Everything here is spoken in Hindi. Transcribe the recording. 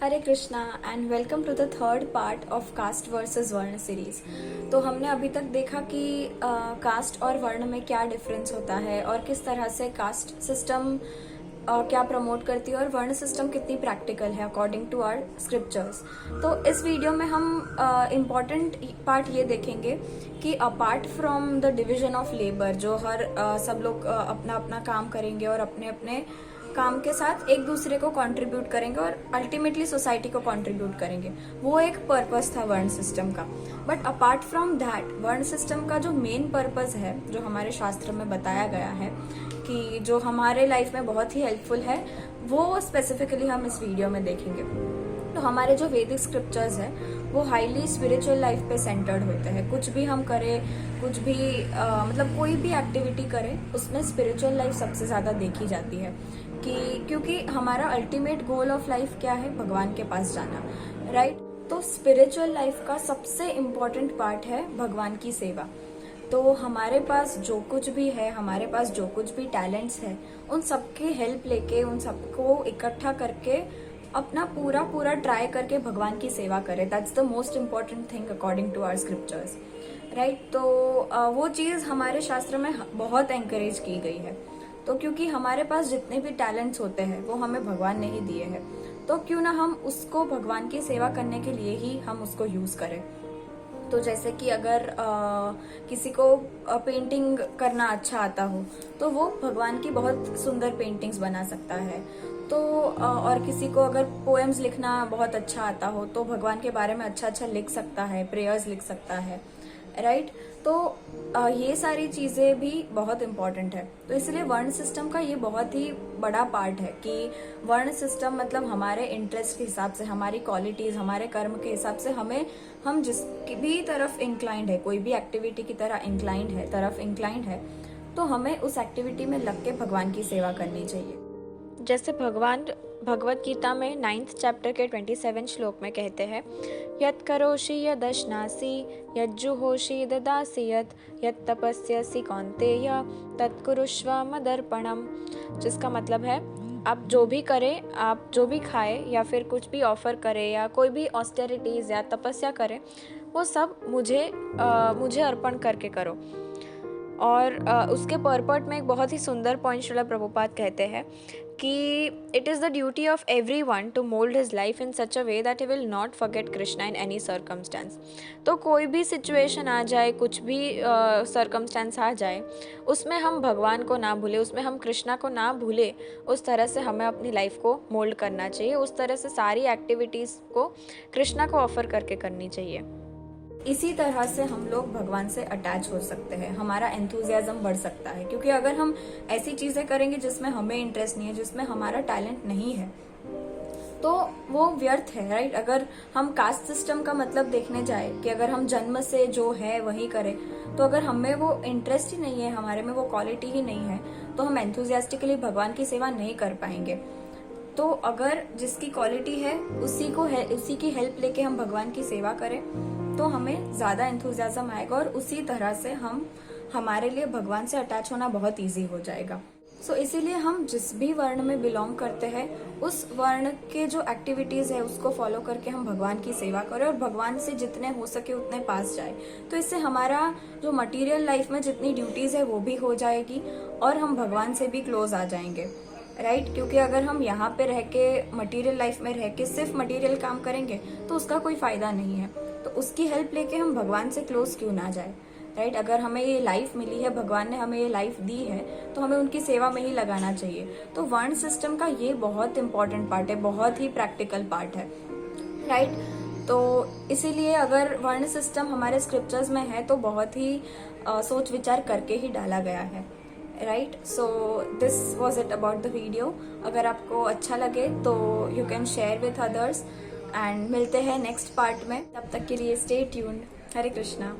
Hare Krishna and welcome to the third part of caste versus varna series. तो हमने अभी तक देखा कि कास्ट और वर्ण में क्या डिफरेंस होता है और किस तरह से कास्ट सिस्टम क्या प्रमोट करती है और वर्ण सिस्टम कितनी प्रैक्टिकल है अकॉर्डिंग टू आवर स्क्रिप्चर्स। तो इस वीडियो में हम इम्पॉर्टेंट पार्ट ये देखेंगे कि apart from the division of labour जो हर सब लोग अपना अपना काम करेंगे और अपने अपने काम के साथ एक दूसरे को कंट्रीब्यूट करेंगे और अल्टीमेटली सोसाइटी को कंट्रीब्यूट करेंगे, वो एक पर्पस था वर्ण सिस्टम का। बट अपार्ट फ्रॉम दैट वर्ण सिस्टम का जो मेन पर्पस है, जो हमारे शास्त्र में बताया गया है कि जो हमारे लाइफ में बहुत ही हेल्पफुल है, वो स्पेसिफिकली हम इस वीडियो में देखेंगे। तो हमारे जो वैदिक स्क्रिप्चर्स है वो हाईली स्पिरिचुअल लाइफ पे सेंटर्ड होते हैं। कुछ भी हम करें, कुछ भी मतलब कोई भी एक्टिविटी करें, उसमें स्पिरिचुअल लाइफ सबसे ज्यादा देखी जाती है क्योंकि हमारा अल्टीमेट गोल ऑफ लाइफ क्या है, भगवान के पास जाना, राइट। तो स्पिरिचुअल लाइफ का सबसे इम्पोर्टेंट पार्ट है भगवान की सेवा। तो हमारे पास जो कुछ भी है, हमारे पास जो कुछ भी टैलेंट्स है, उन सबकी हेल्प लेके, उन सबको इकट्ठा करके अपना पूरा ट्राई करके भगवान की सेवा करें। That's the most important thing according to our scriptures, right. तो वो चीज हमारे शास्त्र में बहुत एंकरेज की गई है। तो क्योंकि हमारे पास जितने भी टैलेंट्स होते हैं वो हमें भगवान ने ही दिए हैं, तो क्यों ना हम उसको भगवान की सेवा करने के लिए ही हम उसको यूज करें। तो जैसे कि अगर किसी को पेंटिंग करना अच्छा आता हो तो वो भगवान की बहुत सुंदर पेंटिंग्स बना सकता है। तो और किसी को अगर पोएम्स लिखना बहुत अच्छा आता हो तो भगवान के बारे में अच्छा लिख सकता है, प्रेयर्स लिख सकता है, राइट। तो ये सारी चीजें भी बहुत इम्पोर्टेंट है। तो इसलिए वर्ण सिस्टम का ये बहुत ही बड़ा पार्ट है कि वर्ण सिस्टम मतलब हमारे इंटरेस्ट के हिसाब से, हमारी क्वालिटीज, हमारे कर्म के हिसाब से हम जिस भी तरफ इंक्लाइंड है, कोई भी एक्टिविटी की तरफ इंक्लाइंड है, तो हमें उस एक्टिविटी में लग के भगवान की सेवा करनी चाहिए। जैसे भगवान भगवत गीता में 9th चैप्टर के 27 श्लोक में कहते हैं, यत् करोषि यदश्नासि यज्जुहोषि ददासि यत् तपस्यसि कौन्तेय तत्कुरुष्व मदर्पणम। जिसका मतलब है, आप जो भी करें, आप जो भी खाएं या फिर कुछ भी ऑफर करें या कोई भी ऑस्टेरिटीज या तपस्या करें, वो सब मुझे अर्पण करके करो। और उसके पर्पट में एक बहुत ही सुंदर पॉइंट श्रील प्रभुपाद कहते हैं कि it is the duty of every one two mould his life in such a way that he will not forget Krishna in any circumstance. तो कोई भी सिचुएशन आ जाए, कुछ भी सर्कमस्टेंस आ जाए, उसमें हम भगवान को ना भूले, उसमें हम कृष्णा को ना भूले, उस तरह से हमें अपनी लाइफ को मोल्ड करना चाहिए। उस तरह से सारी एक्टिविटीज़ को कृष्णा को ऑफर करके करनी चाहिए। इसी तरह से हम लोग भगवान से अटैच हो सकते हैं, हमारा एंथुजियाज्म बढ़ सकता है। क्योंकि अगर हम ऐसी चीजें करेंगे जिसमें हमें इंटरेस्ट नहीं है, जिसमें हमारा टैलेंट नहीं है, तो वो व्यर्थ है, राइट। अगर हम कास्ट सिस्टम का मतलब देखने जाए कि अगर हम जन्म से जो है वही करें, तो अगर हमें वो इंटरेस्ट ही नहीं है, हमारे में वो क्वालिटी ही नहीं है, तो हम एंथुजियास्टिकली भगवान की सेवा नहीं कर पाएंगे। तो अगर जिसकी क्वालिटी है उसी की हेल्प लेके हम भगवान की सेवा करें, तो हमें ज्यादा एंथुजियाज्म आएगा और उसी तरह से हमारे लिए भगवान से अटैच होना बहुत इजी हो जाएगा। सो इसीलिए हम जिस भी वर्ण में बिलोंग करते हैं, उस वर्ण के जो एक्टिविटीज है उसको फॉलो करके हम भगवान की सेवा करें और भगवान से जितने हो सके उतने पास जाए। तो इससे हमारा जो मटेरियल लाइफ में जितनी ड्यूटीज है वो भी हो जाएगी और हम भगवान से भी क्लोज आ जाएंगे, राइट। क्योंकि अगर हम यहाँ पे रह के मटेरियल लाइफ में रह के सिर्फ मटेरियल काम करेंगे तो उसका कोई फायदा नहीं है। तो उसकी हेल्प लेके हम भगवान से क्लोज क्यों ना जाए, राइट। अगर हमें ये लाइफ मिली है, भगवान ने हमें ये लाइफ दी है, तो हमें उनकी सेवा में ही लगाना चाहिए। तो वर्ण सिस्टम का ये बहुत इंपॉर्टेंट पार्ट है, बहुत ही प्रैक्टिकल पार्ट है, राइट। तो इसीलिए अगर वर्ण सिस्टम हमारे स्क्रिप्चर्स में है तो बहुत ही सोच विचार करके ही डाला गया है, right. So this was it about the video. अगर आपको अच्छा लगे तो you can share with others and मिलते हैं नेक्स्ट पार्ट में। तब तक के लिए स्टे ट्यून्ड। हरे कृष्णा।